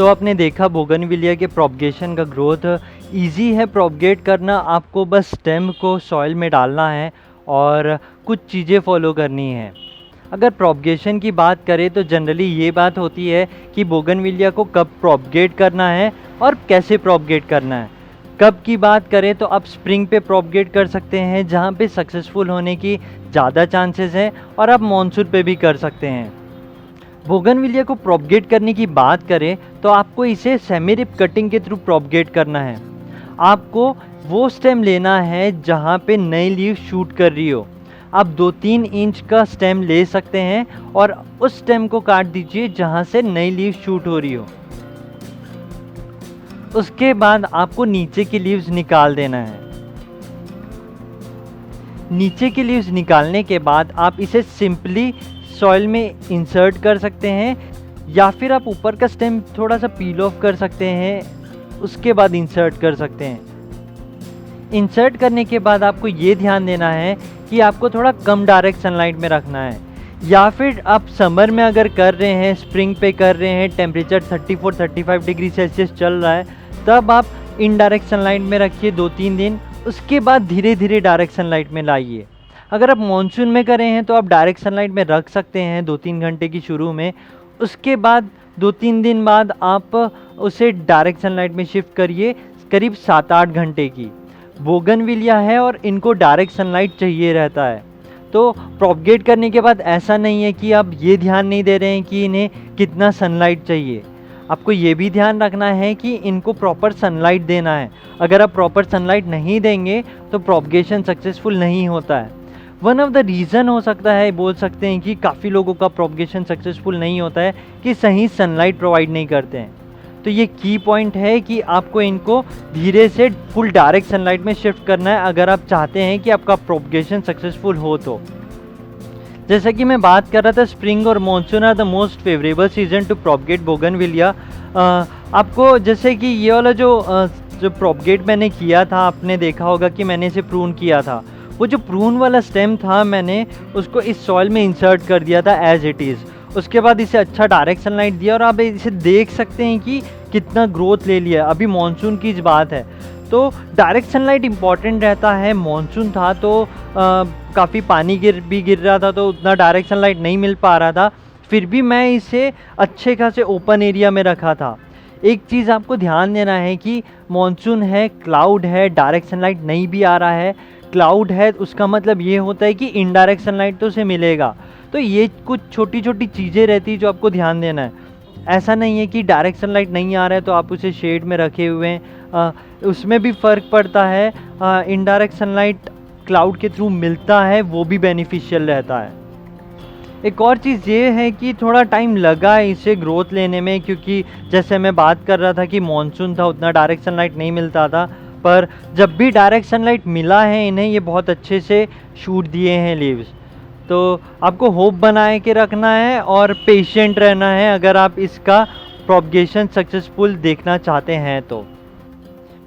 तो आपने देखा बोगनविलिया के प्रोपगेशन का ग्रोथ इजी है प्रोपगेट करना। आपको बस स्टेम को सॉइल में डालना है और कुछ चीज़ें फॉलो करनी है। अगर प्रोपगेशन की बात करें तो जनरली ये बात होती है कि बोगनविलिया को कब प्रोपगेट करना है और कैसे प्रोपगेट करना है। कब की बात करें तो आप स्प्रिंग पे प्रोपगेट कर सकते हैं जहाँ पे सक्सेसफुल होने की ज़्यादा चांसेस हैं, और आप मॉनसून पे भी कर सकते हैं। बोगनविलिया को प्रोपगेट करने की बात करें तो आपको इसे सेमी रिप कटिंग के थ्रू प्रोपगेट करना है। आपको वो स्टेम लेना है जहाँ पे नई लीव शूट कर रही हो। आप 2-3 इंच का स्टेम ले सकते हैं और उस स्टेम को काट दीजिए जहाँ से नई लीव शूट हो रही हो। उसके बाद आपको नीचे की लीव्स निकाल देना है। नीचे की लीव्स निकालने के बाद आप इसे सिंपली सॉइल में इंसर्ट कर सकते हैं, या फिर आप ऊपर का स्टेम थोड़ा सा पील ऑफ कर सकते हैं, उसके बाद इंसर्ट कर सकते हैं। इंसर्ट करने के बाद आपको ये ध्यान देना है कि आपको थोड़ा कम डायरेक्ट सनलाइट में रखना है, या फिर आप समर में अगर कर रहे हैं, स्प्रिंग पे कर रहे हैं, टेम्परेचर 34-35 डिग्री सेल्सियस चल रहा है, तब आप इनडायरेक्ट सनलाइट में रखिए 2-3 दिन। उसके बाद धीरे धीरे डायरेक्ट सनलाइट में लाइए। अगर आप मॉनसून में करें हैं तो आप डायरेक्ट सनलाइट में रख सकते हैं 2-3 घंटे की शुरू में। उसके बाद 2-3 दिन बाद आप उसे डायरेक्ट सनलाइट में शिफ्ट करिए, करीब 7-8 घंटे की। बोगनविलिया है और इनको डायरेक्ट सनलाइट चाहिए रहता है। तो प्रोपगेट करने के बाद ऐसा नहीं है कि आप ये ध्यान नहीं दे रहे हैं कि इन्हें कितना सनलाइट चाहिए। आपको ये भी ध्यान रखना है कि इनको प्रॉपर सनलाइट देना है। अगर आप प्रॉपर सनलाइट नहीं देंगे तो प्रोपगेशन सक्सेसफुल नहीं होता है। वन ऑफ द रीज़न हो सकता है, बोल सकते हैं कि काफ़ी लोगों का प्रोपगेशन सक्सेसफुल नहीं होता है कि सही सनलाइट प्रोवाइड नहीं करते हैं। तो ये की पॉइंट है कि आपको इनको धीरे से फुल डायरेक्ट सनलाइट में शिफ्ट करना है अगर आप चाहते हैं कि आपका प्रोपगेशन सक्सेसफुल हो। तो जैसा कि मैं बात कर रहा था, स्प्रिंग और monsoon are the most favourable season to propagate bougainvillea. आपको जैसे कि ये वाला जो प्रोपगेट मैंने किया था, आपने देखा होगा कि मैंने इसे प्रून किया था। वो जो प्रून वाला स्टेम था, मैंने उसको इस सॉइल में इंसर्ट कर दिया था एज इट इज़। उसके बाद इसे अच्छा डायरेक्ट सनलाइट दिया और आप इसे देख सकते हैं कि कितना ग्रोथ ले लिया। अभी मॉनसून की बात है तो डायरेक्ट सनलाइट इम्पॉर्टेंट रहता है। मॉनसून था तो काफ़ी पानी गिर रहा था, तो उतना डायरेक्ट सनलाइट नहीं मिल पा रहा था। फिर भी मैं इसे अच्छे खासे ओपन एरिया में रखा था। एक चीज़ आपको ध्यान देना है कि मॉनसून है, क्लाउड है, डायरेक्ट सनलाइट नहीं भी आ रहा है। क्लाउड है उसका मतलब ये होता है कि इनडायरेक्ट सनलाइट तो उसे मिलेगा। तो ये कुछ छोटी छोटी चीज़ें रहती है जो आपको ध्यान देना है। ऐसा नहीं है कि डायरेक्ट सनलाइट नहीं आ रहा है तो आप उसे शेड में रखे हुए हैं, उसमें भी फ़र्क पड़ता है। इनडायरेक्ट सनलाइट क्लाउड के थ्रू मिलता है, वो भी बेनिफिशियल रहता है। एक और चीज़ ये है कि थोड़ा टाइम लगा इसे ग्रोथ लेने में, क्योंकि जैसे मैं बात कर रहा था कि मॉनसून था, उतना डायरेक्ट सनलाइट नहीं मिलता था। पर जब भी डायरेक्ट सनलाइट मिला है इन्हें, ये बहुत अच्छे से शूट दिए हैं लीव्स। तो आपको होप बनाए के रखना है और पेशेंट रहना है अगर आप इसका प्रोपगेशन सक्सेसफुल देखना चाहते हैं। तो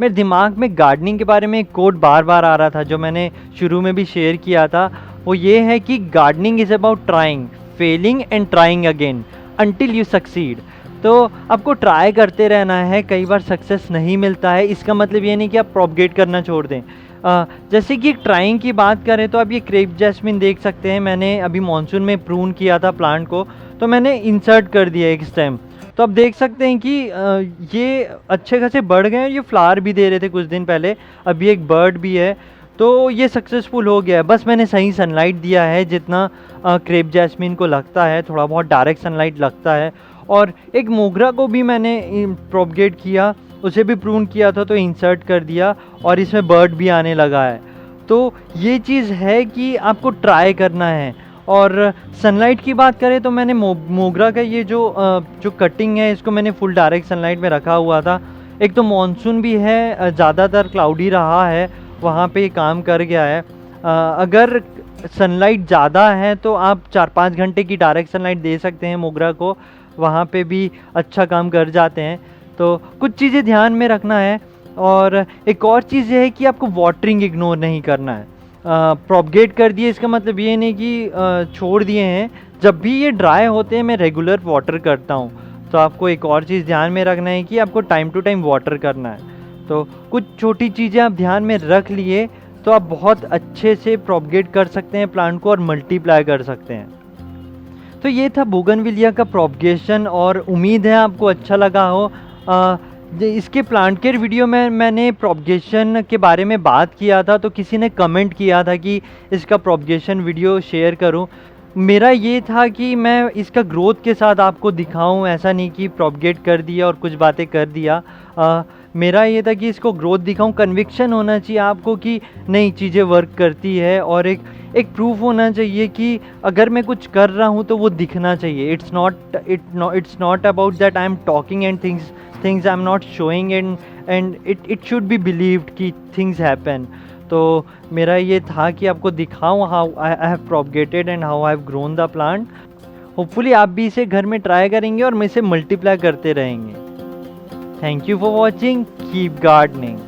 मेरे दिमाग में गार्डनिंग के बारे में एक कोट बार बार आ रहा था जो मैंने शुरू में भी शेयर किया था। वो ये है कि gardening is about trying, failing and trying again until you succeed. तो आपको ट्राई करते रहना है। कई बार सक्सेस नहीं मिलता है, इसका मतलब ये नहीं कि आप प्रोपगेट करना छोड़ दें। जैसे कि ट्राइंग की बात करें तो आप ये क्रेप जैस्मिन देख सकते हैं। मैंने अभी मॉनसून में प्रून किया था प्लांट को, तो मैंने इंसर्ट कर दिया एक स्टेम। तो आप देख सकते हैं कि ये अच्छे खासे बढ़ गए हैं। ये फ्लावर भी दे रहे थे कुछ दिन पहले, अभी एक बर्ड भी है। तो ये सक्सेसफुल हो गया है। बस मैंने सही सनलाइट दिया है जितना क्रेप जैस्मिन को लगता है, थोड़ा बहुत डायरेक्ट सनलाइट लगता है। और एक मोगरा को भी मैंने प्रोपगेट किया, उसे भी प्रून किया था तो इंसर्ट कर दिया और इसमें बर्ड भी आने लगा है। तो ये चीज़ है कि आपको ट्राई करना है। और सनलाइट की बात करें तो मैंने मोगरा का ये जो कटिंग है, इसको मैंने फुल डायरेक्ट सनलाइट में रखा हुआ था। एक तो मॉनसून भी है, ज़्यादातर क्लाउडी रहा है, वहाँ पे काम कर गया है। अगर सनलाइट ज़्यादा है तो आप 4-5 घंटे की डायरेक्ट सनलाइट दे सकते हैं मोगरा को, वहाँ पे भी अच्छा काम कर जाते हैं। तो कुछ चीज़ें ध्यान में रखना है। और एक और चीज़ ये है कि आपको वाटरिंग इग्नोर नहीं करना है। प्रोपगेट कर दिए इसका मतलब ये नहीं कि छोड़ दिए हैं। जब भी ये ड्राई होते हैं मैं रेगुलर वाटर करता हूँ। तो आपको एक और चीज़ ध्यान में रखना है कि आपको टाइम टू टाइम वाटर करना है। तो कुछ छोटी चीज़ें आप ध्यान में रख लिए तो आप बहुत अच्छे से प्रोपगेट कर सकते हैं प्लांट को और मल्टीप्लाई कर सकते हैं। तो ये था बोगनविलिया का प्रोपगेशन और उम्मीद है आपको अच्छा लगा हो। इसके प्लांट केयर वीडियो में मैंने प्रोपगेशन के बारे में बात किया था, तो किसी ने कमेंट किया था कि इसका प्रोपगेशन वीडियो शेयर करूं। मेरा ये था कि मैं इसका ग्रोथ के साथ आपको दिखाऊं, ऐसा नहीं कि प्रोपगेट कर दिया और कुछ बातें कर दिया। मेरा ये था कि इसको ग्रोथ दिखाऊं, कन्विक्शन होना चाहिए आपको कि नई चीज़ें वर्क करती है और एक प्रूफ होना चाहिए कि अगर मैं कुछ कर रहा हूँ तो वो दिखना चाहिए। It's not about that I am talking and things I am not showing and it should be believed कि थिंग्स हैपन। तो मेरा ये था कि आपको दिखाऊं how I have propagated and how I have grown the plant. Hopefully आप भी इसे घर में ट्राई करेंगे और मैं इसे मल्टीप्लाई करते रहेंगे। Thank you for watching, keep gardening.